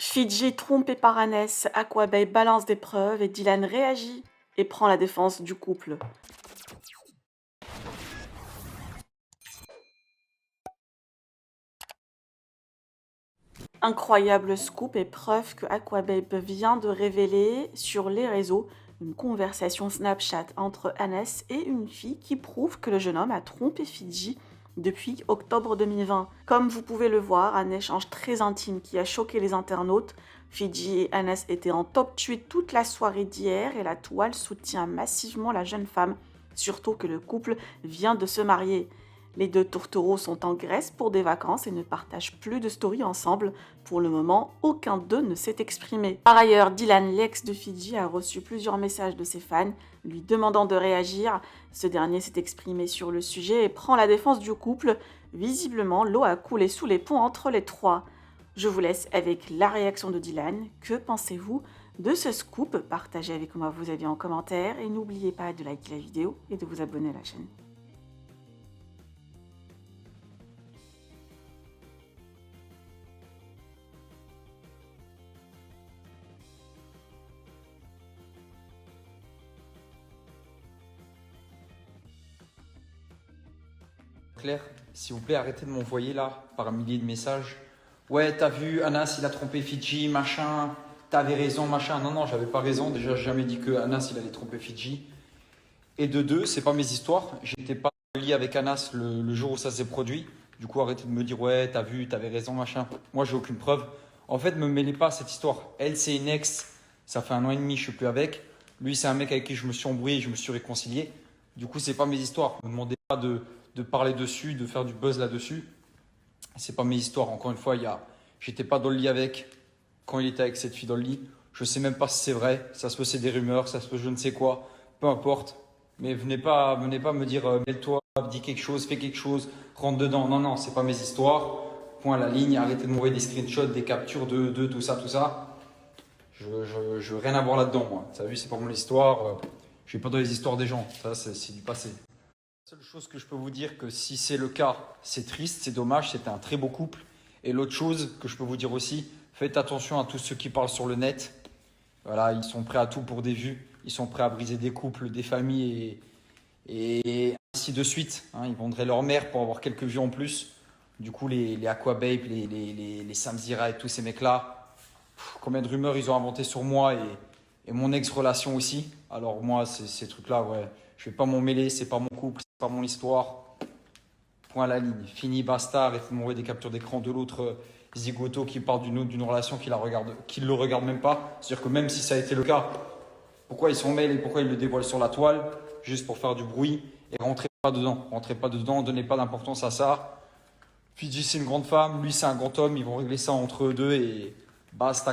Fidji trompé par Hannes, Aquabay balance des preuves et Dylan réagit et prend la défense du couple. Incroyable scoop et preuve que Aquababe vient de révéler sur les réseaux une conversation Snapchat entre Hannes et une fille qui prouve que le jeune homme a trompé Fidji depuis octobre 2020. Comme vous pouvez le voir, un échange très intime qui a choqué les internautes. Fidji et Hannes étaient en top tweet toute la soirée d'hier et la toile soutient massivement la jeune femme, surtout que le couple vient de se marier. Les deux tourtereaux sont en Grèce pour des vacances et ne partagent plus de stories ensemble. Pour le moment, aucun d'eux ne s'est exprimé. Par ailleurs, Dylan, l'ex de Fidji, a reçu plusieurs messages de ses fans lui demandant de réagir. Ce dernier s'est exprimé sur le sujet et prend la défense du couple. Visiblement, l'eau a coulé sous les ponts entre les trois. Je vous laisse avec la réaction de Dylan. Que pensez-vous de ce scoop? Partagez avec moi vos avis en commentaire et n'oubliez pas de liker la vidéo et de vous abonner à la chaîne. Claire, s'il vous plaît, arrêtez de m'envoyer là par milliers de messages. Ouais, t'as vu, Anas, il a trompé Fidji, machin. T'avais raison, machin. Non, non, j'avais pas raison. Déjà, j'ai jamais dit que Anas, il allait tromper Fidji. Et de deux, c'est pas mes histoires. J'étais pas lié avec Anas le jour où ça s'est produit. Du coup, arrêtez de me dire, ouais, t'as vu, t'avais raison, machin. Moi, j'ai aucune preuve. En fait, me mêlez pas à cette histoire. Elle, c'est une ex. Ça fait 1 an et demi, je suis plus avec. Lui, c'est un mec avec qui je me suis embrouillé, je me suis réconcilié. Du coup, c'est pas mes histoires. Ne me demandez pas de parler dessus, de faire du buzz là-dessus. C'est pas mes histoires. Encore une fois, j'étais pas dans le lit avec quand il était avec cette fille dans le lit. Je sais même pas si c'est vrai. Ça se peut c'est des rumeurs, ça se peut je ne sais quoi. Peu importe. Mais venez pas me dire mêle-toi, dis quelque chose, fais quelque chose, rentre dedans. Non, non, c'est pas mes histoires. Point à la ligne. Arrêtez de m'envoyer des screenshots, des captures de tout ça, tout ça. Je veux rien avoir là-dedans, moi. T'as vu, c'est pas mon histoire. Je vais pas dans les histoires des gens. Ça, c'est du passé. La seule chose que je peux vous dire, que si c'est le cas, c'est triste, c'est dommage, c'était un très beau couple. Et l'autre chose que je peux vous dire aussi, faites attention à tous ceux qui parlent sur le net. Voilà, ils sont prêts à tout pour des vues, ils sont prêts à briser des couples, des familles et ainsi de suite. Hein. Ils vendraient leur mère pour avoir quelques vues en plus. Du coup, les Aquababe, les Samzira et tous ces mecs-là, combien de rumeurs ils ont inventé sur moi et mon ex-relation aussi. Alors moi, ces trucs-là, ouais, je vais pas m'en mêler, c'est pas mon couple, c'est pas mon histoire. Point à la ligne, fini, basta, arrêtez de m'envoyer des captures d'écran de l'autre zigoto qui parle d'une relation qui le regarde même pas. C'est-à-dire que même si ça a été le cas, pourquoi ils s'en mêlent et pourquoi ils le dévoilent sur la toile, juste pour faire du bruit, et rentrez pas dedans, donnez pas d'importance à ça. Fidji c'est une grande femme, lui c'est un grand homme, ils vont régler ça entre eux deux et basta.